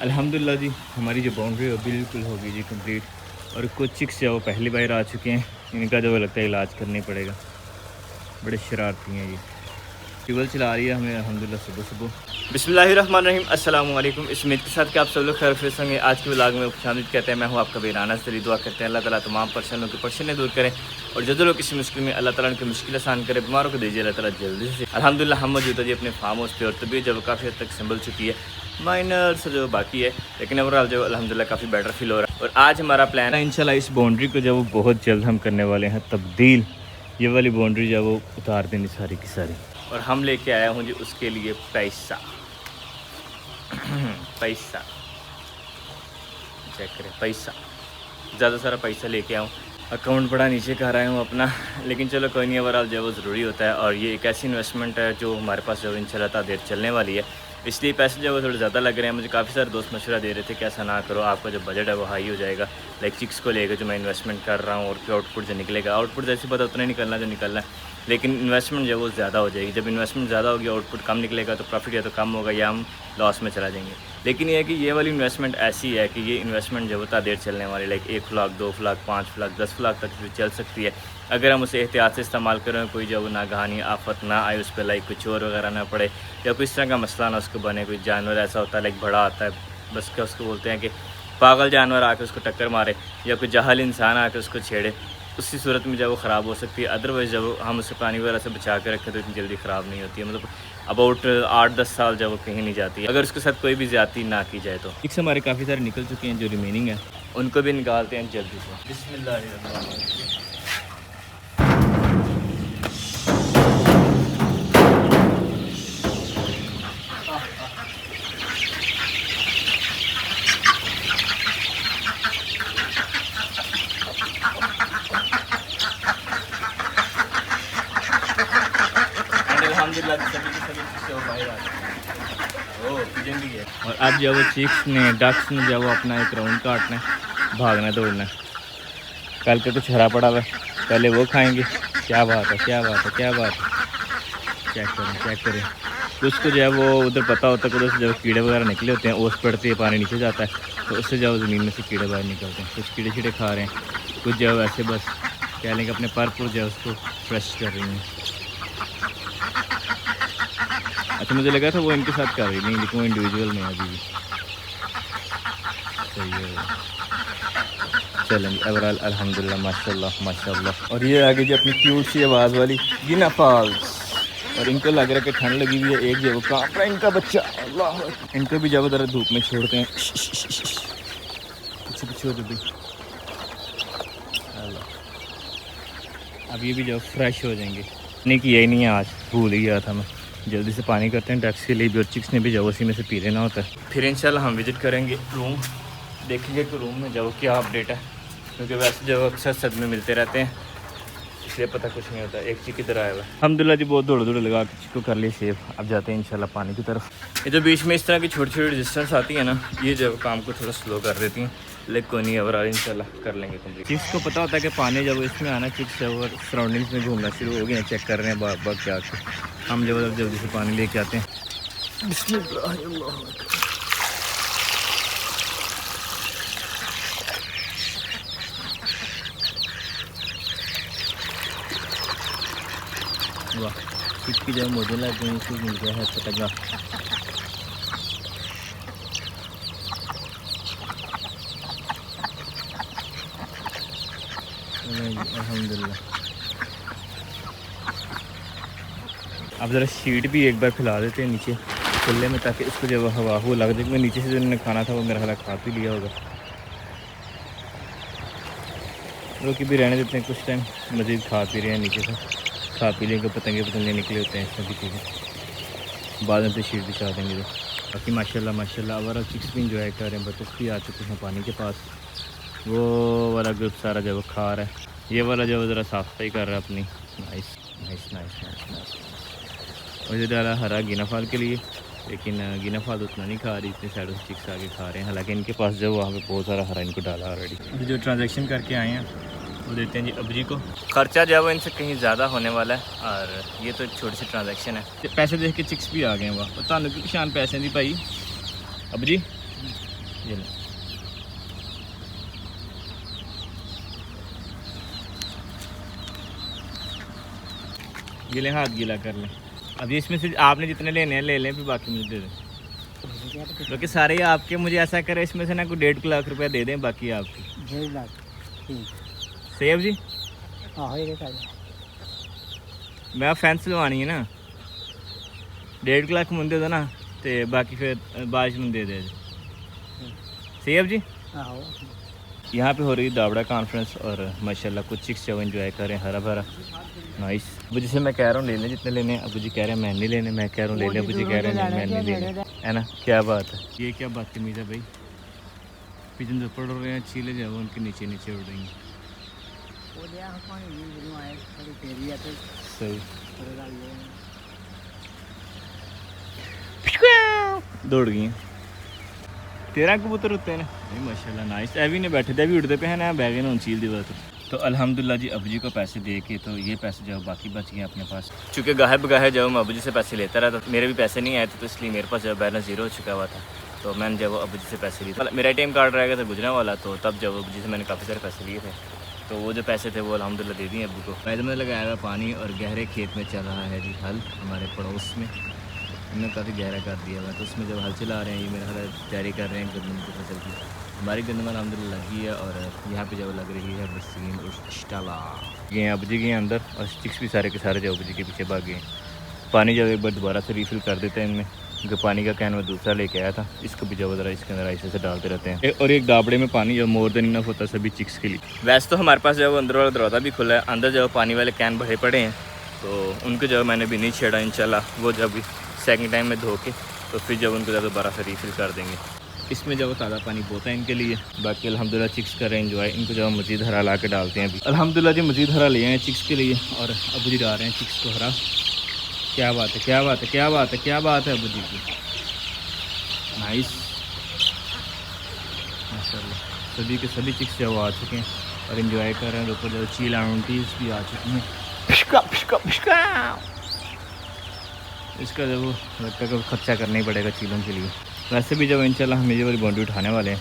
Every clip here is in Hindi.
अल्हम्दुलिल्लाह जी, हमारी जो बाउंड्री है वो बिल्कुल होगी जी कंप्लीट। और कुछ चिक्स जो पहली बार आ चुके हैं, इनका जो लगता है इलाज करना ही पड़ेगा। बड़े शरारती हैं ये। ट्यूबवेल चला रही है हमें अल्हम्दुलिल्लाह सुबह सुबह। बिस्मिल्लाहिर्रहमानिर्रहीम, अस्सलाम वालेकुम। इस उम्मीद के साथ कि आप सब लोग खैरियत से होंगे। आज के व्लॉग में खुशामदीद कहते हैं। मैं हूँ आपका वीराना से दुआ करते हैं अल्लाह ताला तमाम परेशानियों की परेशानियाँ दूर करें और जो लोग किसी मुश्किल में अल्लाह ताला उनकी मुश्किल आसान करे, बीमारों को दीजिए अल्लाह ताला जल्दी से। अल्हम्दुलिल्लाह हम मौजूद है जी अपने फार्म हाउस पे और तबीयत जब काफ़ी हद तक संभल चुकी है, माइनर से जो बाकी है, लेकिन ओवरऑल जो अल्हम्दुलिल्लाह काफ़ी बेटर फील हो रहा है। और आज हमारा प्लान है इंशाल्लाह इस बाउंड्री को जो बहुत जल्द हम करने वाले हैं तब्दील। ये वाली बाउंड्री जो वो उतार देनी सारी की सारी। और हम लेके आया हूँ जी उसके लिए पैसा। पैसा चेक करें, पैसा ज़्यादा सारा पैसा लेके आऊँ। अकाउंट बड़ा नीचे कर रहा हूँ अपना, लेकिन चलो कोई नहीं, ओवरऑल जो वो ज़रूरी होता है। और ये एक ऐसी इन्वेस्टमेंट है जो हमारे पास जो इंशाल्लाह देर चलने वाली है, इसलिए पैसे जो वो थोड़े ज़्यादा लग रहे हैं। मुझे काफ़ी सारे दोस्त मशवरा दे रहे थे कि ऐसा ना करो, आपका जो बजट है वो हाई हो जाएगा। लाइक चिक्स को लेकर जो मैं इन्वेस्टमेंट कर रहा हूँ और फिर आउटपुट जो निकलेगा, आउटपुट जैसे पता उतना ही निकलना जो निकलना है, लेकिन इन्वेस्टमेंट जो वो ज़्यादा हो जाएगी। जब इन्वेस्टमेंट ज़्यादा होगी, आउटपुट कम निकलेगा, तो प्रॉफिट या तो कम होगा या हम लॉस में चला जाएंगे। लेकिन ये है कि ये वाली इन्वेस्टमेंट ऐसी है कि ये इन्वेस्टमेंट जो होता देर चलने वाली, लाइक 1 लाख 2 लाख 5 लाख 10 लाख तक भी चल सकती है अगर हम उसे एहतियात से इस्तेमाल करें। कोई जो ना गहानी आफत ना आए उस पर, लाइक कुछ और वगैरह ना पड़े या कोई इस तरह का मसला ना उसको बने। कोई जानवर ऐसा होता है लाइक बड़ा आता है, बस क्या उसको बोलते हैं कि पागल जानवर आके उसको टक्कर मारे या कोई जाहल इंसान आके उसको छेड़े, उसी सूरत में जब वो ख़राब हो सकती है। अदरवाइज़ जब हम उसे पानी वगैरह से बचा के रखें तो इतनी जल्दी ख़राब नहीं होती है। मतलब अबाउट 8-10 साल जब वो कहीं नहीं जाती है, अगर उसके साथ कोई भी ज़्यादती ना की जाए तो। एक से हमारे काफ़ी सारे निकल चुके हैं, जो रिमेनिंग है उनको भी निकालते हैं जल्दी से। बिस्मिल्लाह। और अब जब वो चिक्स ने डक्स ने जब वो अपना एक राउंड काटना है, भागना दौड़ना है। कल का कुछ हरा पड़ा हुआ है, पहले वो खाएंगे। क्या बात है, क्या बात है, क्या बात है। चेक करें, चेक करें। कुछ को जो है वो उधर पता होता है, उधर से जब कीड़े वगैरह निकले होते हैं, ओस पड़ती है, पानी नीचे जाता है, तो उससे जब ज़मीन में से कीड़े बाहर निकलते हैं। कुछ कीड़े शीड़े खा रहे हैं, कुछ जो वैसे बस कह लेंगे अपने पर जो है उसको फ्रेश कर रही हैं। अच्छा, मुझे लगा था वो इनके साथ कर रही नहीं, लेकिन वो इंडिविजुअल में अभी भी सही है। चलें ओवरऑल अल्हम्दुलिल्लाह, माशाल्लाह माशाल्लाह। और ये आगे जो अपनी क्यूट सी आवाज़ वाली गिना फॉल्स, और इनको लग रहा है कि ठंड लगी हुई है। एक जो वो कांप रहा है इनका बच्चा, अल्लाह। इनको भी जब ज़रा धूप में छोड़ते हैं, पीछे पीछे हो दे। अब ये भी जब फ्रेश हो जाएंगे। नहीं किया ही नहीं है आज, भूल ही गया था मैं। जल्दी से पानी करते हैं डक्स के लिए भी, और चिक्स ने भी जब उसी में से पी लेना होता है। फिर इंशाल्लाह हम विज़िट करेंगे रूम, देखेंगे कि रूम में जब क्या अपडेट है, क्योंकि वैसे जब अक्सर सदमे मिलते रहते हैं, इसलिए पता कुछ नहीं होता। एक चिक इधर आया हुआ है, अल्हम्दुलिल्लाह जी, बहुत दौड़ लगा के चिक को कर लिए सेव। अब जाते हैं इंशाल्लाह पानी की तरफ। ये जो बीच में इस तरह की छोटी छोटी रेजिस्टेंस आती है ना, ये जो काम को थोड़ा स्लो कर देती हैं, लेकिन कोई नहीं, ओवरऑल इंशाल्लाह कर लेंगे कंप्लीट। चिक्स को पता होता है कि पानी जब इसमें आना, चिक्स और सराउंडिंग्स में घूमना शुरू हो गए हैं, चेक कर रहे हैं बाग बाग क्या आके। हम जल्दी से पानी लेके आते हैं। वाह, चिक की जब मुझे लग गई इसको मिल गया है पतंगा। अल्हम्दुलिल्लाह। अब ज़रा शीट भी एक बार फैला देते हैं नीचे चूल्हे में, ताकि इसको जब हवा हो लग जाए। नीचे से जो उन्होंने खाना था वो मेरा ख्याल खा भी लिया होगा। रोकी भी रहने देते हैं, कुछ टाइम मज़ीद खा पी रहे हैं, नीचे से खा पी लेंगे। पतंगे निकले होते हैं, सभी चीज़ें बाद में तो शीट बिछा देंगे। तो बाकी माशाल्लाह माशाल्लाह ओवरऑल चिक्स भी इंजॉय कर रहे हैं। बतख भी आ चुके हैं पानी के पास। वो वाला ग्रुप सारा जब खा रहा है, ये वाला जो ज़रा साफ सफाई कर रहा है अपनी। Nice nice nice nice nice. और ये डाला हरा गिनाफाल के लिए, लेकिन गिनाफाल उतना नहीं खा रही, इतने साइडों से चिक्स आगे खा रहे हैं। हालांकि इनके पास जो वहाँ पे बहुत सारा हरा इनको डाला ऑलरेडी। जो ट्रांजैक्शन करके आए हैं वो देते हैं जी अबजी को। खर्चा जो है वो इनसे कहीं ज़्यादा होने वाला है, और ये तो छोटी सी ट्रांजैक्शन है। पैसे देख के चिक्स भी आ गए हैं। वाह, तो की पहचान पैसे दी भाई अबजी ये ले। ये ले, हाथ गीला कर लें। अब इसमें से आपने जितने लेने हैं ले लें, फिर बाकी मुझे दे दें। क्योंकि सारे ही आपके, मुझे ऐसा करें इसमें से ना कोई 1.5 लाख रुपया दे दें, बाकी आपकी। 1.5 लाख सेब जी आहो ये कर मैं फैंस लवानी है ना, 1.5 लाख मुझे दे दो ना, तो बाकी फिर बारिश में दे दे। सेब जी आहो यहाँ पे हो रही दावड़ा कॉन्फ्रेंस और माशाल्लाह कुछ चिक्स जो एंजॉय करें, हरा भरा नाइस। अब जिसे मैं कह रहा हूँ ले लें जितने लेने, अबू जी कह रहे हैं मैं नहीं लेने, मैं कह रहा हूँ ले लें, अबू जी कह रहे हैं मैं नहीं लेने, है ना। क्या बात है, ये क्या बदतमीज़ है भाई। पिजन जो पड़ रहे हैं चीले जो उनके नीचे नीचे उड़ रही हैं। सही दौड़ गई हैं। 13 कबूतर होते हैं नहीं माशाल्लाह नाइस। अभी नहीं बैठे थे, अभी उड़ते पे हैं ना, बैग ना चील दी बात। तो अल्हम्दुलिल्लाह जी अबू जी को पैसे दे के तो ये पैसे जो बाकी बच गए अपने पास, चूँकि गाहे बगाहे जब मैं अबू जी से पैसे लेता रहा तो मेरे भी पैसे नहीं आए थे, तो इसलिए मेरे पास जब बैलेंस 0 हो चुका हुआ था, तो मैंने जब अबू जी से पैसे लिए, मेरा ATM कार्ड रहेगा तो गुजरने वाला, तो तब जब अबू जी से मैंने काफ़ी सारे पैसे लिए थे, तो वो जो पैसे थे वो अल्हम्दुलिल्लाह दे दिए अबू को। मैदान में लगाया हुआ पानी और गहरे खेत में चल रहा है जी हल, हमारे पड़ोस में हमने काफ़ी गहरा कर दिया हुआ, तो उसमें जब हल चला रहे हैं, ये मेरा ख्याल तैयारी कर रहे हैं गंदम की फसल की। हमारी गंदम अल्हम्दुलिल्लाह लगी है और यहाँ पे जब लग रही है बसीम उश्तला। ये अब जी गए अंदर और चिक्स भी सारे के सारे जो अब जी के पीछे भाग गए। पानी जब एक बार दोबारा से रिफ़िल कर देते हैं इनमें, क्योंकि पानी का कैन मैं दूसरा लेके आया था, इसको भी जब ज़रा इसके अंदर ऐसे से डालते रहते हैं। और एक दाबड़े में पानी जो मोर देन इनफ होता है सभी चिक्स के लिए। वैसे तो हमारे पास जो अंदर वाला दरवाज़ा भी खुला है, अंदर जो पानी वाले कैन भरे पड़े हैं, तो उनको जो मैंने भी नहीं छेड़ा, इंशाल्लाह वो जब सेकंड टाइम में धो के तो फिर जब उनको जब दोबारा से रिफ़िल कर देंगे। इसमें जब ताज़ा पानी बोता है इनके लिए। बाकी अल्हम्दुलिल्लाह चिक्स कर रहे हैं एंजॉय। इनको जब मज़ीद हरा ला के डालते हैं अभी अल्हम्दुलिल्लाह जी, मज़ीद हरा लिए हैं चिक्स के लिए और अबू जी डाल रहे हैं चिक्स को हरा। क्या बात है, क्या बात है, क्या बात है, क्या बात है अबू जी की, नाइस माशाल्लाह। सभी के सभी चिक्स जो आ चुके हैं और एंजॉय कर रहे हैं। ऊपर जो चील आउंटीज भी आ चुकी हैं। पिशका पिशका पिशका, इसका जब वो लगता है खर्चा करना ही पड़ेगा चीलों के लिए। वैसे भी जब इंशाल्लाह हम ये वाली बाउंड्री उठाने वाले हैं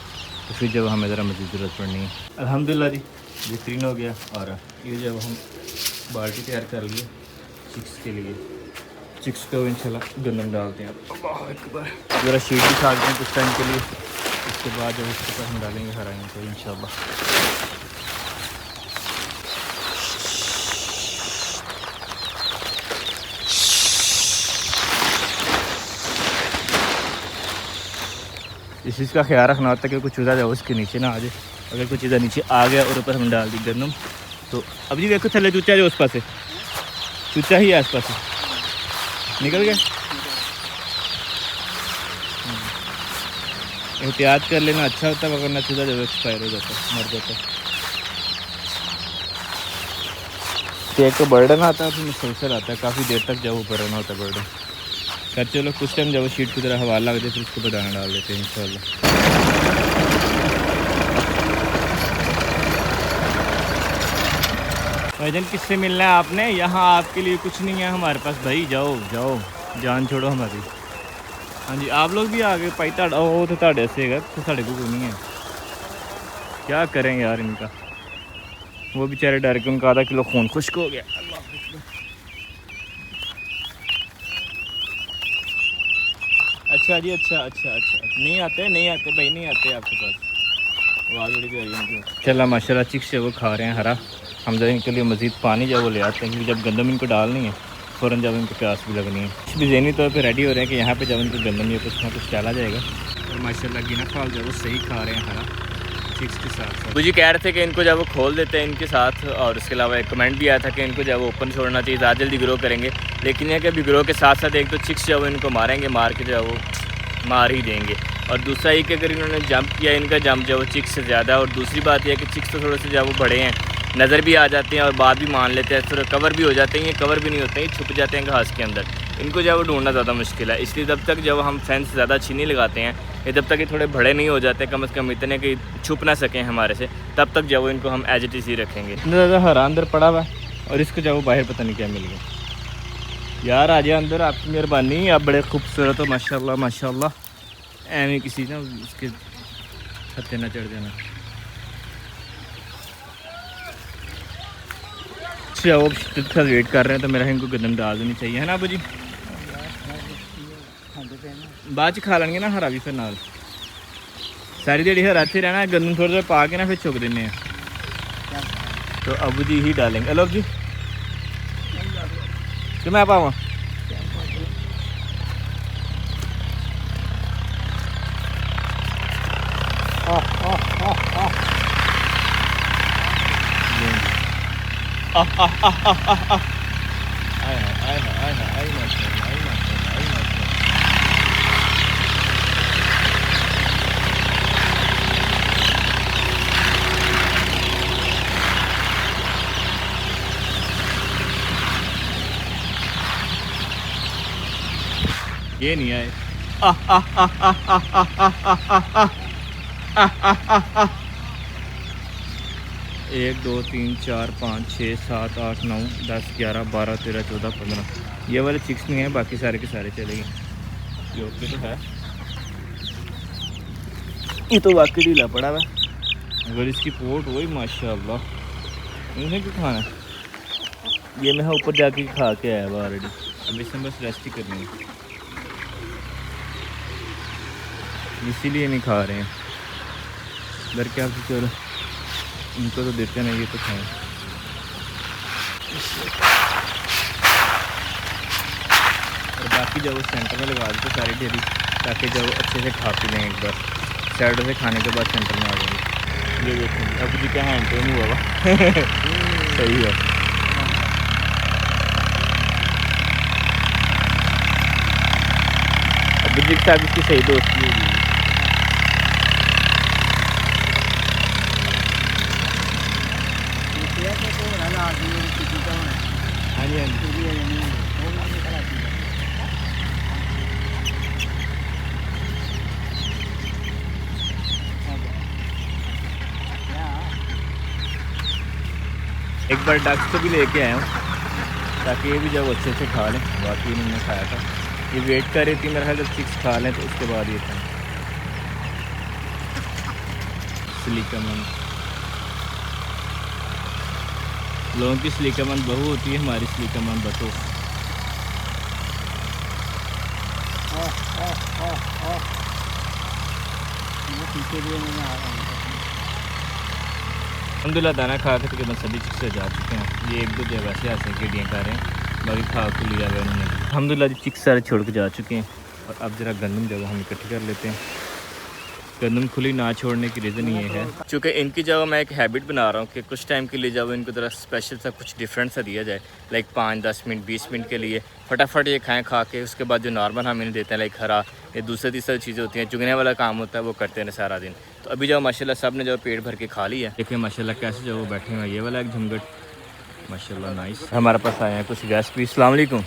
तो फिर जब हमें ज़रा मज़ीद ज़रूरत पड़नी है। अल्हम्दुलिल्लाह जी बेहतरीन हो गया। और ये जब हम बाल्टी तैयार कर लिए चिक्स के लिए, चिक्स को इंशाल्लाह गंदम डालते हैं। ज़रा शीट भी छाटते हैं कुछ टाइम के लिए, उसके बाद जब उसके ऊपर हम डालेंगे हरा तो इंशाल्लाह। इस चीज़ का ख्याल रखना होता है कि कुछ चूज़ा जाए उसके नीचे ना आ जाए। अगर कुछ चीज़ा नीचे आ गया और ऊपर हम डाल दी गंदम तो अब जी देखो थले चूचा जो उस पास है, चूचा ही है आस पास निकल गया। एहतियात कर लेना अच्छा होता है, वरना चूजा जो एक्सपायर हो जाता है, मर जाता है। तो एक तो बर्डन आता है, फिर मुसलसल आता है, काफ़ी देर तक जब ऊपर रहना होता है बर्डन। खैर चलो कुछ टाइम जब शीट की तरह हवा लग जाए फिर उसके ऊपर दाना डाल देते हैं इंशाल्लाह। भाईजान किससे मिलना है आपने? यहाँ आपके लिए कुछ नहीं है हमारे पास भाई, जाओ जाओ जान छोड़ो हमारी। हाँ जी आप लोग भी आ गए भाई, वो तो ताड़े से है तो साढ़े को कोई नहीं है। क्या करें यार इनका, वो बेचारे डर के उनका आधा किलो खून खुश्क हो गया। अच्छा जी अच्छा अच्छा अच्छा, नहीं आते भाई, नहीं आते आपके पास। आवाज़ बड़ी प्यारी है। चला माशाल्लाह चिक्स वो खा रहे हैं हरा। हम जब इनके लिए मज़ीद पानी जब वो ले आते हैं, क्योंकि जब गंदम इनको डालनी है फ़ौरन जब इनको प्यास भी लगनी है। भी ज़हनी तौर पे रेडी हो रहे हैं कि यहाँ पे जब इनको गंदम या कुछ ना कुछ डाला जाएगा। और माशाल्लाह गिना फाल जब वो सही खा रहे हैं हरा चिक्स के साथ। मुझे कह रहे थे कि इनको जब वो खोल देते हैं इनके साथ, और उसके अलावा एक कमेंट भी आया था कि इनको जब ओपन छोड़ना चाहिए, ज़्यादा जल्दी ग्रो करेंगे। लेकिन यह कि अभी ग्रो के साथ साथ एक तो चिक्स जो इनको मारेंगे, मार के जो वो मार ही देंगे। और दूसरा ये कि अगर इन्होंने जंप किया, इनका जंप जो वो चिक्स से ज़्यादा है। और दूसरी बात यह है कि चिक्स तो थोड़े से जब वो बड़े हैं नज़र भी आ जाते हैं और बात भी मान लेते हैं, थोड़ा कवर भी हो जाते हैं। ये कवर भी नहीं होते हैं, छुप जाते हैं घास के अंदर। इनको जब वो ढूंढना ज़्यादा मुश्किल है, इसलिए जब तक जब हम फेंस ज़्यादा अच्छी नहीं लगाते हैं, ये जब तक ये थोड़े बड़े नहीं हो जाते, कम से कम इतने कि छुप ना सकें हमारे से, तब तक जब वो इनको हम एज इट इज़ ही रखेंगे। इतना ज़्यादा हरा अंदर पड़ा हुआ और इसको जब वो बाहर पता नहीं क्या मिल गया। यार आ जाए अंदर, आपकी मेहरबानी, आप बड़े खूबसूरत हो माशाल्लाह माशाल्लाह। एवं किसी ना उसके छत्ते ना चढ़ जाना। अच्छा वो थोड़ा वेट कर रहे हैं तो मेरा इनको गंदम डाल देनी चाहिए है ना अबू जी। बाद च खा लेंगे ना हरा भी फिर नाल सारी दिहाड़ी हरा इत्थे रहना गंदम थोड़ा थोड़ा पा के ना फिर चुक देने तो अबू जी ही डालेंगे। हेलो जी कि मैं पावा ये नहीं आए। एक दो तीन चार पाँच छः सात आठ नौ 10 11 12 13 14 15 ये वाले चिक्स नहीं हैं बाकी सारे के सारे चलेंगे जो कि तो है। ये तो वाकई ढीला पड़ा हुआ अगर इसकी पोट वही माशाल्लाह इन्हें क्यों खाना ये मैं ऊपर जाके खा के आया हुआ ऑलरेडी अब इसमें बस रेस्ट ही करनी है इसीलिए नहीं खा रहे हैं घर के आप चलो इनको तो देते नहीं ये तो खाएं। और बाकी जब वो सेंटर में लगा देते सारी ढेरी ताकि जब अच्छे से खा पी लें एक बार साइडों से खाने के बाद सेंटर में आ जाएंगे। ये देखो अब जी क्या हैंड पे नहीं हुआ सही है। अब जी के साथ इसकी सही दोस्ती होगी। हाँ जी हाँ जी एक बार डक्स को भी लेके आया हूँ ताकि ये भी जब अच्छे से खा लें बाकी इन्होंने खाया था ये वेट कर रही थी मेरा जब चिक्स खा लें तो उसके बाद ये खाएं। सलीकामंद लोगों की सलीकामंद बहू होती है हमारी सलीकामंद बतो। अलहमदिल्ला दाना खा के तकरीबन सभी चिक्स से जा चुके हैं। ये एक दो जगह वैसे ऐसे गेडियाँ कर रहे हैं बाकी खा को लिया हुआ उन्होंने। अलहमदिल्ला जी चिक्स सारे छोड़ के जा चुके हैं और अब ज़रा गंदम जगह हम इकट्ठी कर लेते हैं। गंदम खुली ना छोड़ने की रीज़न ये है चूँकि इनकी जगह मैं एक हैबिट बना रहा हूँ कि कुछ टाइम के लिए जब इनको ज़रा स्पेशल सा कुछ डिफरेंट सा दिया जाए लाइक 5-10 मिनट 20 मिनट के लिए फटाफट ये खाएं खा के उसके बाद जो नॉर्मल हम इन्हें देते हैं लाइक हरा ये दूसरी तीसरी चीज़ें होती हैं चुगने वाला काम होता है वो करते हैं सारा दिन। तो अभी जब माशाल्लाह सब ने जब पेट भर के खा लिया देखिए माशाल्लाह कैसे जो वो बैठे हुए ये वाला एक झुमगट माशाल्लाह नाइस। हमारे पास आए हैं कुछ गेस्ट भी। अस्सलाम वालेकुम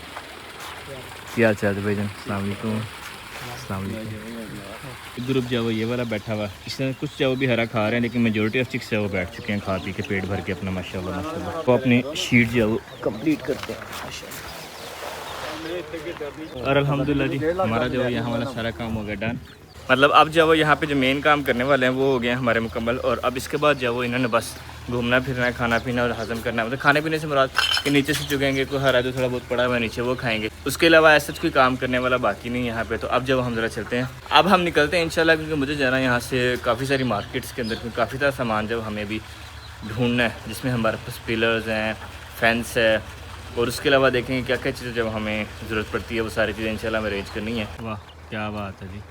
क्या हाल चाल है भाईजान। अस्सलाम वालेकुम ग्रुप जो वो ये वाला बैठा हुआ इसमें कुछ जो भी हरा खा रहे हैं लेकिन मेजोरिटी ऑफ चिक्स वो बैठ चुके हैं खा पी के पेट भर के अपना माशाल्लाह माशाल्लाह वो अपनी शीट जो वो कंप्लीट करते हैं माशाल्लाह। और अल्हम्दुलिल्लाह जी हमारा जो यहाँ वाला सारा काम हो गया डन मतलब अब जब वो यहाँ पे जो मेन काम करने वाले हैं वो हो गए हमारे मुकम्मल। और अब इसके बाद जब वो इन्होंने बस घूमना फिरना है खाना पीना और हजम करना है मतलब खाने पीने से मुराद कि नीचे से चुगेंगे कोई हरा जो थोड़ा बहुत पड़ा हुआ है नीचे वो खाएंगे उसके अलावा ऐसा कोई काम करने वाला बाकी नहीं यहाँ पे। तो अब जब हम ज़रा चलते हैं अब हम निकलते हैं इंशाल्लाह क्योंकि मुझे जाना यहाँ से काफ़ी सारी मार्केट्स के अंदर काफ़ी सारा सामान जब हमें भी ढूंढना है जिसमें हमारे पास पिलर्स हैं फेंस है और उसके अलावा देखेंगे क्या क्या चीज़ें जब हमें ज़रूरत पड़ती है वो सारी चीज़ें इंशाल्लाह हमें अरेंज करनी है। वाह क्या बात है जी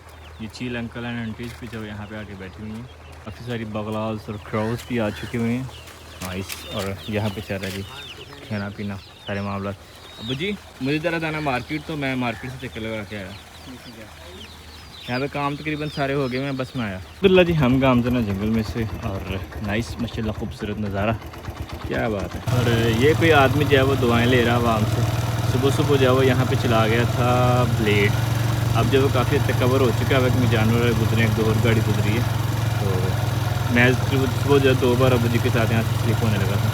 ये चील अंकल एंड आंटीज़ भी जब यहाँ पे आके बैठी हुई हैं काफ़ी सारी बगलाल्स और क्राउज भी आ चुके हुए हैं नाइस। और यहाँ पे चल रहा है जी खाना पीना सारे मामला। अबू जी मुझे ज़रा जाना मार्केट तो मैं मार्केट से चक्कर लगा के आया यहाँ पे काम तकरीबन सारे हो गए मैं बस में आया। अब्दुल्ला जी हम गामजना जंगल में से और नाइस माशाल्लाह खूबसूरत नज़ारा क्या बात है। और ये कोई आदमी जो है वो दुआएँ ले रहा आवाम से सुबह सुबह जो है वो यहाँ पे चला गया था ब्लेड अब जब वो काफ़ी हद तक कवर हो चुका है वक्त में जानवर गुजरे एक दो और गाड़ी गुजरी है तो मैं सुबह जो 2 बार अबू जी के साथ यहाँ से स्लिप होने लगा था।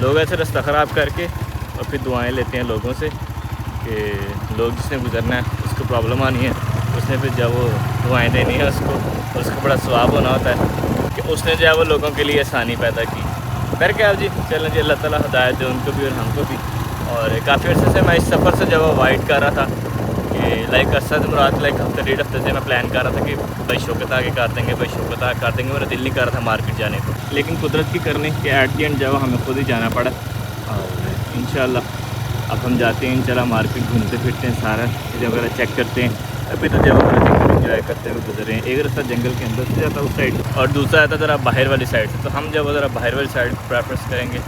लोग ऐसे रास्ता ख़राब करके और फिर दुआएं लेते हैं लोगों से कि लोग जिसने गुजरना है उसको प्रॉब्लम आनी है उसने फिर जब वो दुआएँ देनी है उसको, और उसको बड़ा सवाब होना होता है कि उसने जो है वो लोगों के लिए आसानी पैदा की। फिर क्या जी, चलें जी, अल्लाह ताला हिदायत दे उनको भी और हमको भी। और काफ़ी अर्से से मैं इस सफ़र से जब अवॉइड कर रहा था कि लाइक असद मुराद लाइक हफ्ते 1.5 हफ्ते से मैं प्लान कर रहा था कि भाई शौकत आगे कर देंगे, भाई शौकत आगे कर देंगे। मेरा दिल नहीं कर रहा था मार्केट जाने को, लेकिन कुदरत की करने के एट दी एंड जब हमें खुद ही जाना पड़ा। और इंशाल्लाह अब हम जाते हैं इंशाल्लाह मार्केट, घूमते फिरते हैं, सारा चीज़ वगैरह चेक करते हैं। अभी तो जब जंगल इंजॉय करते हुए गुजर रहे हैं। एक रास्ता जंगल के अंदर से जाता है उस साइड, और दूसरा आता ज़रा बाहर वाली साइड से। तो हम जब ज़रा बाहर वाली साइड प्रेफरेंस करेंगे।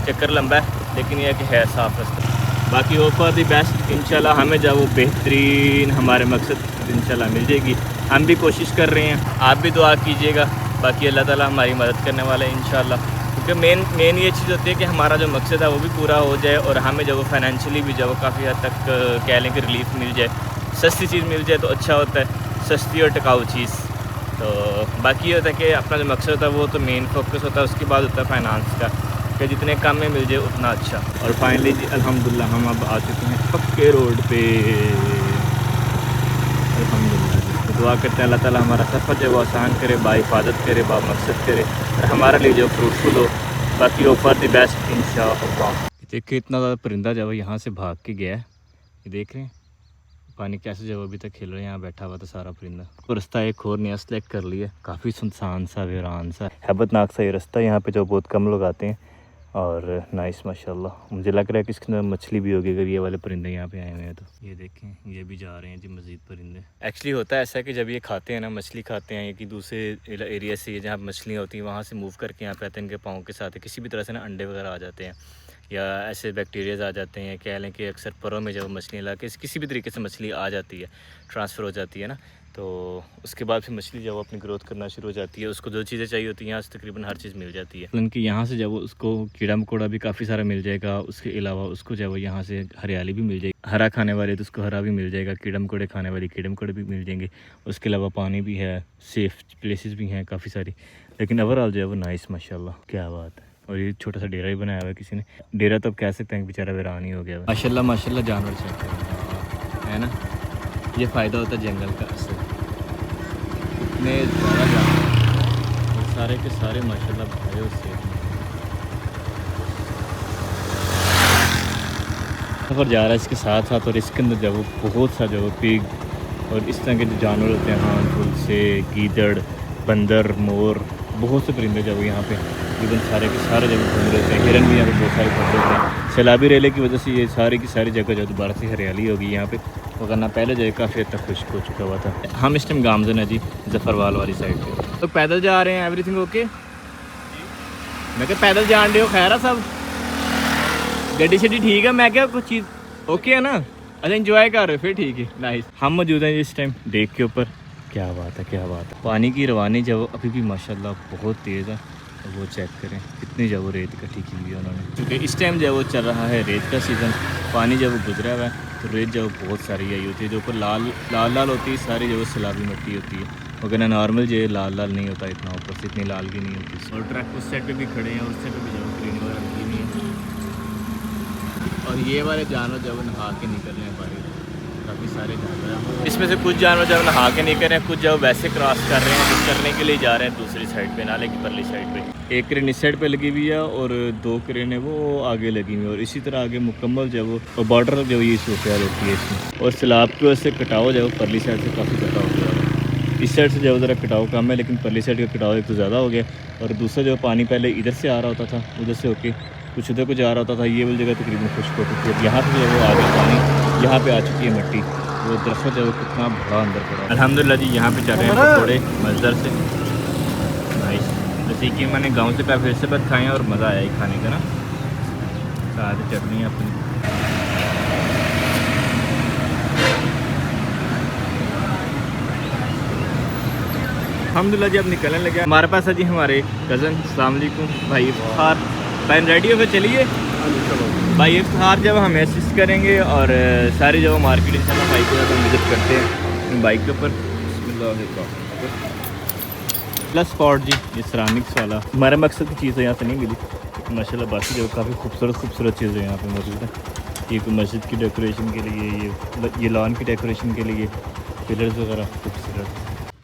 चक्कर लंबा है लेकिन यह कि है साफ़ रास्ता। बाकी होप फॉर दी बेस्ट, इंशाल्लाह हमें जब वो बेहतरीन हमारे मकसद इंशाल्लाह मिल जाएगी। हम भी कोशिश कर रहे हैं, आप भी दुआ कीजिएगा। बाकी अल्लाह ताला हमारी मदद करने वाला है इंशाल्लाह, क्योंकि मेन ये चीज़ होती है कि हमारा जो मकसद है वो भी पूरा हो जाए, और हमें जब वो फाइनेंशियली भी जब काफ़ी हद तक कह लें कि रिलीफ मिल जाए, सस्ती चीज़ मिल जाए तो अच्छा होता है, सस्ती और टिकाऊ चीज़। तो बाकी ये होता है कि अपना जो मकसद होता है वो तो मेन फोकस होता है, उसके बाद होता है फाइनेंस का, कि जितने कम में मिल जाए उतना अच्छा। और फाइनली जी अल्हम्दुलिल्लाह हम अब आ चुके हैं पक्के रोड पे, अल्हम्दुलिल्लाह। तो दुआ करते हैं अल्लाह ताला हमारा सफ़र जो वो आसान करे, बाहिफाजत करे, बामकसद करे, और हमारे लिए जो फ्रूटफुल हो। बाकी ऑफर द बेस्ट इंशाअल्लाह। देखिए इतना ज़्यादा परिंदा जब यहाँ से भाग के गया है, ये देख रहे हैं पानी कैसे जब अभी तक खेल रहे हैं, यहाँ बैठा हुआ था सारा परिंदा। तो रास्ता एक और नया सेलेक्ट कर लिया, काफ़ी सुनसान सा, वीरान सा, हैबतनाक सा ये रास्ता। यहाँ पे जो बहुत कम लोग आते हैं, और नाइस माशाल्लाह। मुझे लग रहा है कि इसके अंदर मछली भी होगी अगर ये वाले परिंदे यहाँ पे आए हुए हैं तो। ये देखें ये भी जा रहे हैं जी मज़ीद परिंदे। एक्चुअली होता है ऐसा है कि जब ये खाते हैं ना, मछली खाते हैं, कि दूसरे एरिया से जहाँ मछलियाँ होती हैं वहाँ से मूव करके यहाँ पे आते हैं, इनके पाँव के साथ किसी भी तरह से ना अंडे वगैरह आ जाते हैं, या ऐसे बैक्टीरियाज आ जाते हैं। कह लें कि अक्सर परों में जब मछलियाँ ला के किसी भी तरीके से मछली आ जाती है, ट्रांसफ़र हो जाती है ना, तो उसके बाद फिर मछली जब अपनी ग्रोथ करना शुरू हो जाती है, उसको जो चीज़ें चाहिए होती हैं यहाँ से तकरीबन हर चीज़ मिल जाती है। उनकी यहाँ से जब उसको कीड़ा मकोड़ा भी काफ़ी सारा मिल जाएगा, उसके अलावा उसको जब यहाँ से हरियाली भी मिल जाएगी, हरा खाने वाले तो उसको हरा भी मिल जाएगा, कीड़ा मकोड़े खाने वाले कीड़े मकोड़े भी मिल जाएंगे। उसके अलावा पानी भी है, सेफ़ प्लेसेस भी हैं काफ़ी सारी। लेकिन ओवरऑल जो है वो नाइस माशाल्लाह, क्या बात है। और ये छोटा सा डेरा ही बनाया हुआ है किसी ने, डेरा तो अब कह सकते हैं बेचारा वीरान ही हो गया है। माशाल्लाह माशाल्लाह जानवर चलते हैं ना, ये फ़ायदा होता है जंगल का असल। इतने ज़्यादा जानवर और सारे के सारे माशाल्लाह भाई उससे सफ़र जा रहा है इसके साथ साथ। और इसके अंदर जब वो बहुत सा जो पिग और इस तरह के जो जानवर होते हैं, हाँ झुलसे, गीदड़, बंदर, मोर, बहुत से परिंदे जब यहाँ पे तकरीबन सारे के सारे जगह घूम रहे थे। हिरन भी यहाँ पे बहुत सारे घूम रहे थे। सैलाबी रेले की वजह से ये सारी की सारी जगह जो दोबारा से हरियाली होगी यहाँ पे, वरना पहले जगह काफ़ी हद तक खुश्क हो चुका हुआ था। हम इस टाइम गामजन है जी, जफरवाल वाली साइड पे। तो पैदल जा रहे हैं, एवरीथिंग ओके? मैं क्या पैदल जान रहे हो, खैर है सब, गड्डी शड्डी ठीक है? मैं क्या कुछ चीज़ ओके है ना? अच्छा इंजॉय कर रहे हो, फिर ठीक है, नाइस। हम मौजूद हैं इस टाइम डेक के ऊपर। क्या बात है, क्या बात है। पानी की रवानी जब अभी भी माशाल्लाह बहुत तेज़ है, तो वो चेक करें कितनी जब वो रेत इकट्ठी की हुई है उन्होंने, क्योंकि इस टाइम जब वो चल रहा है रेत का सीज़न। पानी जब वो गुजरा हुआ है तो रेत जब बहुत सारी आई होती है, जो ऊपर लाल लाल लाल होती है सारी, जो सैलाबी मिट्टी होती है, वगैरह नॉर्मल जो लाल लाल नहीं होता इतना, ऊपर से इतनी लाल की नहीं होती। और ट्रैक उस साइड पर भी खड़े हैं, उस साइड पर भी जब ग्रीन वगैरह लगी नहीं है। और ये वाले जानवर जब नहा के निकल रहे हैं बाहर, काफ़ी सारे जानवर हैं। इसमें से कुछ जानवर जब नहा के निकल रहे हैं, कुछ जब वैसे क्रॉस कर रहे हैं, कुछ करने के लिए जा रहे हैं दूसरी साइड पे, नाले की परली साइड पे। एक क्रेन इस साइड पे लगी हुई है और 2 क्रेन है वो आगे लगी हुई है, और इसी तरह आगे मुकम्मल जो वो बॉर्डर जो ये सूखा होती है इसमें। और सैलाब की वजह से कटाव जो है परली साइड से काफ़ी कटाव हो गया है। इस साइड से जो ज़रा कटाव कम है, लेकिन परली साइड का कटाव एक तो ज़्यादा हो गया। और दूसरा जो पानी पहले इधर से आ रहा होता था, उधर से होके कुछ उधर को जा रहा होता था, ये वाली जगह तकरीबन खुश्क हो चुकी है। यहाँ से जो वो आगे पानी यहाँ पे आ चुकी है मिट्टी, वो दरख्त है वो कितना बड़ा अंदर पड़ा। अल्हम्दुलिल्लाह जी यहाँ पे चल रहे हैं पकौड़े मज़ेदार से, नाइस। जैसे कि मैंने गांव से काफ़ी से बाद खाए हैं और मज़ा आया ही खाने का ना, साथ चटनी है अपनी। अल्हम्दुलिल्लाह जी अब निकलने लगे। हमारे पास है जी हमारे कज़न, अस्सलाम वालेकुम भाई इफ्तार। भाई रेडी हो फिर चलिए। भाई इफ्तार जब हमें असिस्ट करेंगे, और सारी जगह मार्केट इंशाल्लाह बाइक के साथ विज़िट करते हैं बाइक के ऊपर। प्लस स्पॉट जी ये सरामिक्स वाला, हमारे मकसद की चीज़ें यहाँ से नहीं मिली माशाल्लाह। बाकी जो काफ़ी खूबसूरत चीज़ें यहाँ पे मौजूद है। ये कोई मस्जिद की डेकोरेशन के लिए, ये लॉन की डेकोरेशन के लिए, पिलर्स वगैरह खूबसूरत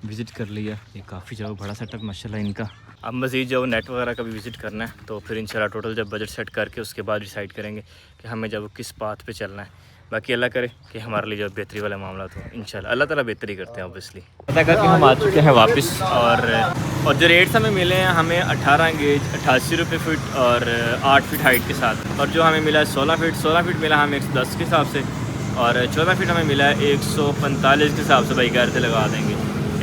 विज़िट कर लिया। ये काफ़ी जगह बड़ा सेटअप माशाल्लाह इनका। अब मज़ीद जब नेट वगैरह का भी विज़िट करना है तो फिर इंशाल्लाह टोटल जब बजट सेट करके उसके बाद डिसाइड करेंगे कि हमें जब किस पाथ पे चलना है। बाकी अल्लाह करे कि हमारे लिए जो बेहतरी वाला मामला तो इंशाल्लाह अल्लाह ताला बेहतरी करते हैं ऑब्वियसली। पता करके हम आ चुके हैं वापस और जो रेट्स हमें मिले हैं हमें 18 गेज 88 रुपये फीट और 8 फीट हाइट के साथ, और जो हमें मिला है 16 फीट मिला हमें 110 के हिसाब से, और 14 फीट हमें मिला है 145 के हिसाब से। भाई गायर से लगा देंगे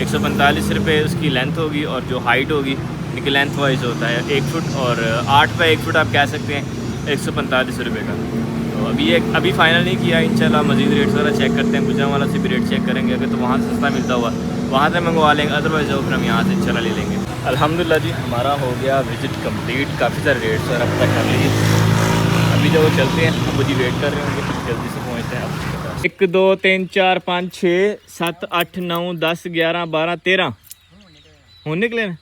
145 रुपये उसकी लेंथ होगी, और जो हाइट होगी इनकी लेंथ वाइज होता है 1 फुट, और 8 बाई 1 फुट आप कह सकते हैं 145 रुपये का। तो अभी फ़ाइनल नहीं किया, इंशाल्लाह मज़ीद रेट वगैरह चेक करते हैं, गुजरांवाला से भी रेट चेक करेंगे, अगर तो वहाँ से सस्ता मिलता हुआ वहाँ से मंगवा लेंगे, अदरवाइज़ फिर हम यहाँ से इंशाल्लाह ले लेंगे। अल्हम्दुलिल्लाह जी हमारा हो गया विज़िट कंप्लीट, काफ़ी सारे रेट्स वगैरह पता कर लीजिए। अभी जब वो चलते हैं अब मुझे वेट कर रहे होंगे, जल्दी से पहुँचते हैं। अब 1 2 3 4 5 6 7 8 9 10 11 12 13 हो निकले ना।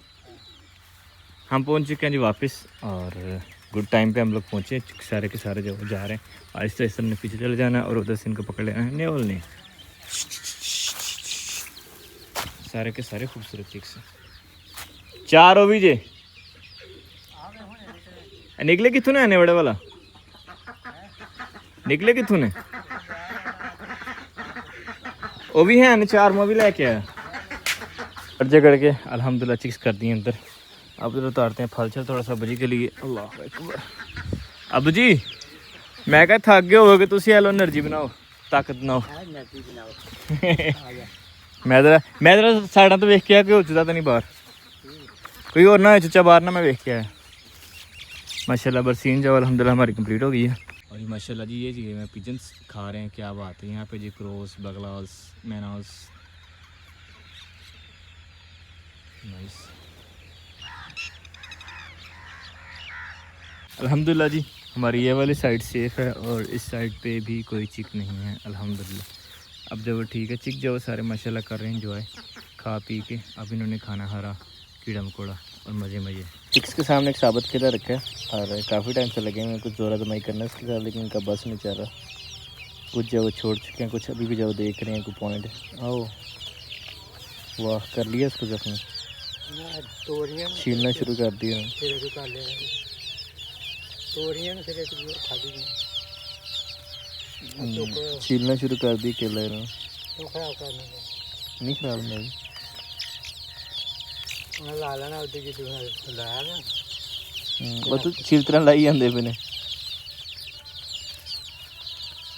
हम पहुँच चुके हैं जी वापस, और गुड टाइम पे हम लोग पहुँचे। सारे के सारे जो जा रहे हैं आहिस्ता आहिस्ता हमने पीछे चले जाना है, और उधर से इनको पकड़ लेना है। नेवल ने सारे के सारे खूबसूरत चिक्स 4 हो भी जे निकले कितों ने आने बड़े वाला निकले कितों ने वो भी है 4 मैं भी लेके आया अर्जे करके अल्हम्दुलिल्लाह चिक्स कर दिए अंदर। अब इधर उतारते हैं फल चल थोड़ा सा अबू जी के लिए। अल्लाह अकबर। अबू जी मैं क्या थक गए होगे तुम हेलो एनर्जी बनाओ ताकत बनाओ। मैं जरा साइडा तो वेख के आया कि हो चुका तो नहीं बाहर कोई और ना चुचा बाहर ना मैं वेख के आया। माशाल्लाह बरसीन जो अल्हम्दुलिल्लाह हमारी कंप्लीट हो गई है। और ये माशाल्लाह जी ये जी मैं पिजन्स खा रहे हैं, क्या बात है। यहाँ पे जी क्रोस बगलास मैनास नाइस। अल्हम्दुलिल्लाह जी हमारी ये वाली साइड सेफ़ है, और इस साइड पे भी कोई चिक नहीं है अल्हम्दुलिल्लाह। अब जब ठीक है चिक जो सारे माशाल्लाह कर रहे हैं एंजॉय खा पी के। अब इन्होंने खाना हरा कीड़ा मकोड़ा और मज़े मज़े। चिक्स के सामने एक साबित किला रखा है, और काफ़ी टाइम से लगे हुए कुछ जोरा दमाई करना है उसके साथ, लेकिन इनका बस नहीं चल रहा। कुछ जो छोड़ चुके हैं, कुछ अभी भी जो देख रहे हैं कोई पॉइंट। आओ वाह कर लिया इसको जख्म छीलना शुरू कर दिया। छीलना शुरू कर दी केला नहीं खराब नहीं वो तो छील तरह लाई जाते पे ने।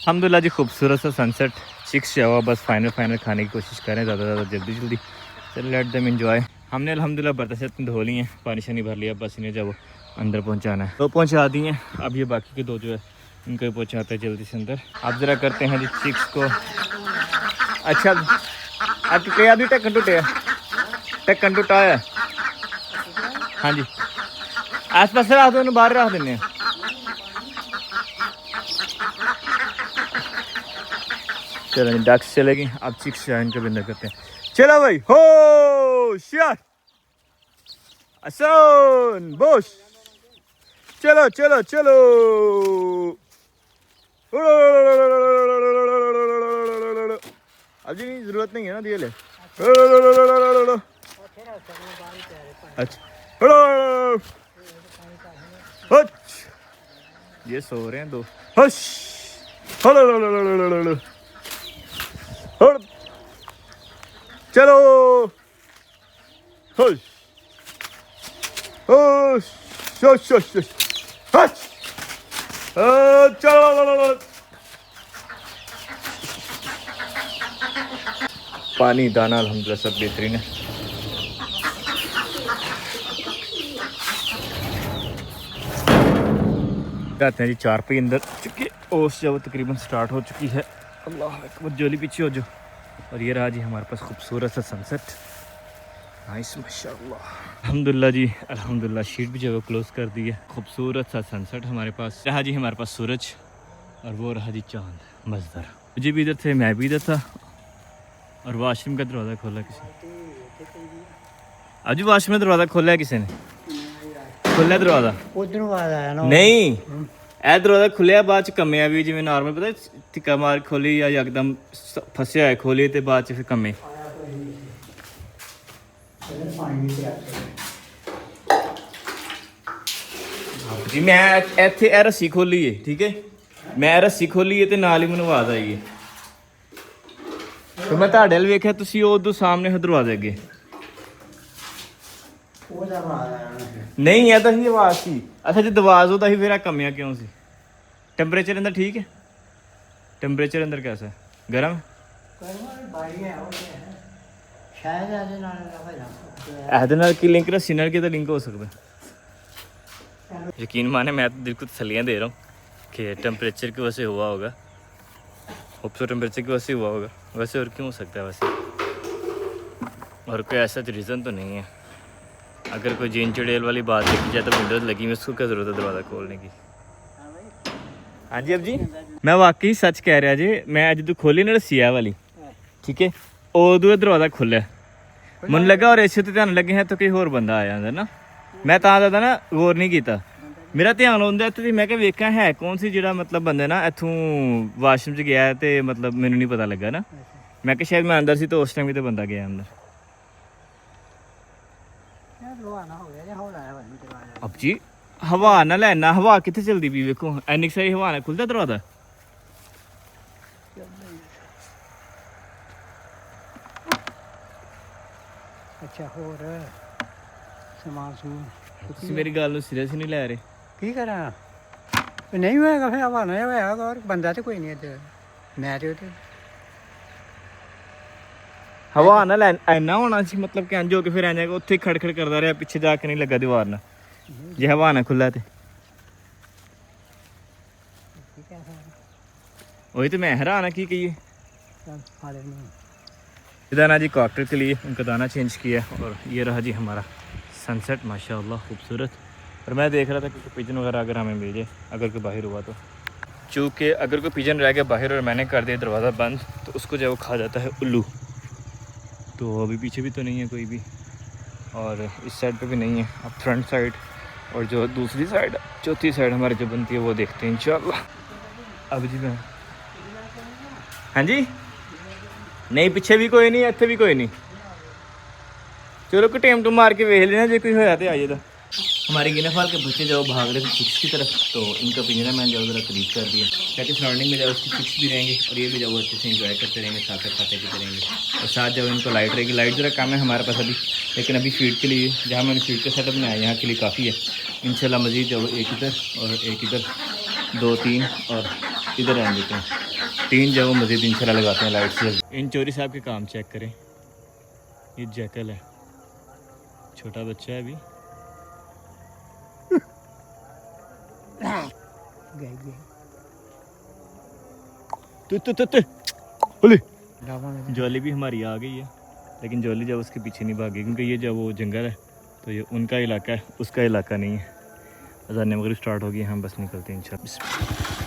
अल्हम्दुलिल्लाह जी खूबसूरत सा सनसेट चिक्स हुआ, बस फाइनल खाने की कोशिश करें ज़्यादा से ज़्यादा जल्दी। चल लेट देम एंजॉय। हमने अल्हम्दुलिल्लाह बर्तन धो लिए हैं, पानी शानी भर लिया, बस इन्हें जब अंदर पहुंचाना है तो पहुंचा दिए। अब ये बाकी के 2 जो है इनको पहुंचाते हैं जल्दी से अंदर। आप ज़रा करते हैं जी चिक्स को। अच्छा अब क्या अभी ढक्कन टूटे ढक्कन टूटा है। हाँ जी आस पास रख दो, बाहर रख देने। चलो जी डक्स चलेगी, अब चिक्स इनके बंदर करते हैं। चलो भाई हो शियार आसान बोश चलो चलो चलो। अब जी जरूरत नहीं है ना दिए ले। अच्छा ये सो रहे हैं 2। चलो चलो पानी दाना अल्हम्दुलिल्लाह सब बेहतरीन है। जाते हैं जी 4 पे अंदर चुके ओस जब तकरीबन स्टार्ट हो चुकी है। अल्लाह अकबर जोली पीछे हो जो। और ये रहा जी हमारे पास खूबसूरत सा सनसेट नाइस माशाल्लाह। अल्हम्दुलिल्लाह जी अल्हम्दुलिल्लाह शीट भी जो है क्लोज कर दी है। खूबसूरत सा सनसेट हमारे पास रहा जी, हमारे पास सूरज और वो रहा जी चाँद मज़ेदार। मुझे भी इधर थे, मैं भी इधर था, और वाशरूम का दरवाज़ा खोला किसी ने। अजी वाशरूम का दरवाज़ा खोला है किसी ने? खोला दरवाज़ा नहीं ਇਹ ਦਰਵਾਜ਼ਾ ਖੁੱਲਿਆ ਬਾਅਦ ਚ ਕੰਮਿਆ ਵੀ ਜਿਵੇਂ ਨਾਰਮਲ ਪਤਾ ਟਿੱਕਾ ਮਾਰ ਖੋਲੀ ਜਾਂ ਯਕਦਮ ਫਸਿਆ ਹੋਇਆ ਖੋਲੀ ਤੇ ਬਾਅਦ ਚ ਫਿਰ ਕੰਮੇ ਜੀ ਮੈਂ ਇੱਥੇ ਇਹ ਰੱਸੀ ਖੋਲੀ ਏ ਠੀਕ ਹੈ ਮੈਂ ਰੱਸੀ ਖੋਲੀ ਏ ਤੇ ਨਾਲ ਹੀ ਮੈਨੂੰ ਆਵਾਜ਼ ਆਈ ਏ ਤੇ ਮੈਂ ਤੁਹਾਡੇ ਵੱਲ ਵੇਖਿਆ ਤੁਸੀਂ ਉਦੋਂ ਸਾਹਮਣੇ ਦਰਵਾਜ਼ੇ ਅੱਗੇ नहीं है तो ही आवाज थी अच्छा जो दवाज होता ही फिर कमियां क्यों सी टेम्परेचर अंदर ठीक है टेम्परेचर अंदर कैसा है गर्म की लिंक रस्सी नाल की तो लिंक हो सकता यकीन माने मैं तो दिल को तसलियां दे रहा हूँ कि टेम्परेचर की वजह से हुआ होगा होप सो टेम्परेचर की वजह से हुआ होगा वैसे और क्यों हो सकता है वैसे और कोई ऐसा रीज़न तो नहीं है अगर कोई जीन चुड़ैल वाली बात देखी जाए तो विंडोज लगी हुई उसको क्या ज़रूरत है दरवाज़ा खोलने की हाँ जी अब जी मैं वाकई सच कह रहा जी मैं अज तू खोली ना रस्सिया वाली ठीक है उदू दरवाज़ा खुलिया मन लगा और इसे तो ध्यान लगे है तो कोई होर बंदा आया अंदर ना मैं तां ज़्यादा ना गौर नहीं किया मेरा ध्यान आंदा इत्थे मैं क्या वेखा है कौन सी जिहड़ा मतलब बंदा ना इत्थों वाशरूम च गया तो मतलब मैनू नहीं पता लगा ना मैं कि शायद मैं अंदर सी तो उस टाइम भी तो बंदा गया अंदर अब जी हवा ना लेना हवा कितने चलती पी वेखो एनी सारी हवा ना खुलता दरवाजा अच्छा होर समान समून ਤੁਸੀਂ ਮੇਰੀ ਗੱਲ ਨੂੰ ਸੀਰੀਅਸ ਨਹੀਂ ਲੈ ਰਹੇ की करा नहीं होएगा फिर हवा नहीं होएगा और बंदा तो कोई नहीं इधर मैं तो ਹਵਾ ਨਾ ਲੈ ਇੰਨਾ ਹੋਣਾ ਸੀ ਮਤਲਬ ਕਿ ਇੰਜ ਹੋ ਕੇ ਫਿਰ ਐਂ ਉੱਥੇ ਹੀ ਖੜਖੜ ਕਰਦਾ ਰਿਹਾ ਪਿੱਛੇ ਜਾ ਕੇ ਨਹੀਂ ਲੱਗਾ ਦੀਵਾਰ ਨਾਲ ਜੇ ਹਵਾ ਨਾ ਖੁੱਲਾ ਤੇ वही तो मैं हैरान है की कहिए इधर ना जी कॉकटेल के लिए उनका दाना चेंज किया और ये रहा जी हमारा सनसेट माशाल्लाह खूबसूरत और मैं देख रहा था कि पिजन वगैरह अगर हमें भेजे अगर कोई बाहर हुआ तो चूँकि अगर कोई पिजन रह गया बाहर और मैंने कर दिया दरवाज़ा बंद तो उसको जो वो खा जाता है उल्लू तो अभी पीछे भी तो नहीं है कोई भी और इस साइड पे भी नहीं है अब फ्रंट साइड और जो दूसरी साइड चौथी साइड हमारी जो बनती है वो देखते हैं इंशाल्लाह अब जी मैं हाँ जी नहीं पीछे भी कोई नहीं इतने भी कोई नहीं चलो कोई टेम टू मार के वेख लेना जो कोई होया तो आइए तो हमारे गिने फाल के बच्चे जब भाग रहे थे चिक्स की तरफ तो इनका पिंजरा मैंने जब ज़रा करीब कर दिया ताकि सराउंडिंग में जब उसकी चिक्स भी रहेंगे और ये भी जब वो अच्छे से इंजॉय करते रहेंगे खाते खाते पीते रहेंगे और साथ जब इनको लाइट रहेगी लाइट ज़रा कम है हमारे पास अभी लेकिन अभी फीड के लिए जहाँ मैंने फीड का सेटअप बनाया यहाँ के लिए काफ़ी है इंशाल्लाह मज़ीद जब एक इधर और एक इधर 2-3 और इधर रहने देते हैं 3 जब वो मज़ीद इंशाल्लाह लगाते हैं लाइट से इन चोरी साहब के काम चेक करें ये जैकल है छोटा बच्चा है अभी जॉली भी हमारी आ गई है लेकिन जॉली जब उसके पीछे नहीं भागी क्योंकि ये जब वो जंगल है तो ये उनका इलाका है उसका इलाका नहीं है अज़ान मगरिब स्टार्ट होगी हम बस निकलते हैं इंशाल्लाह।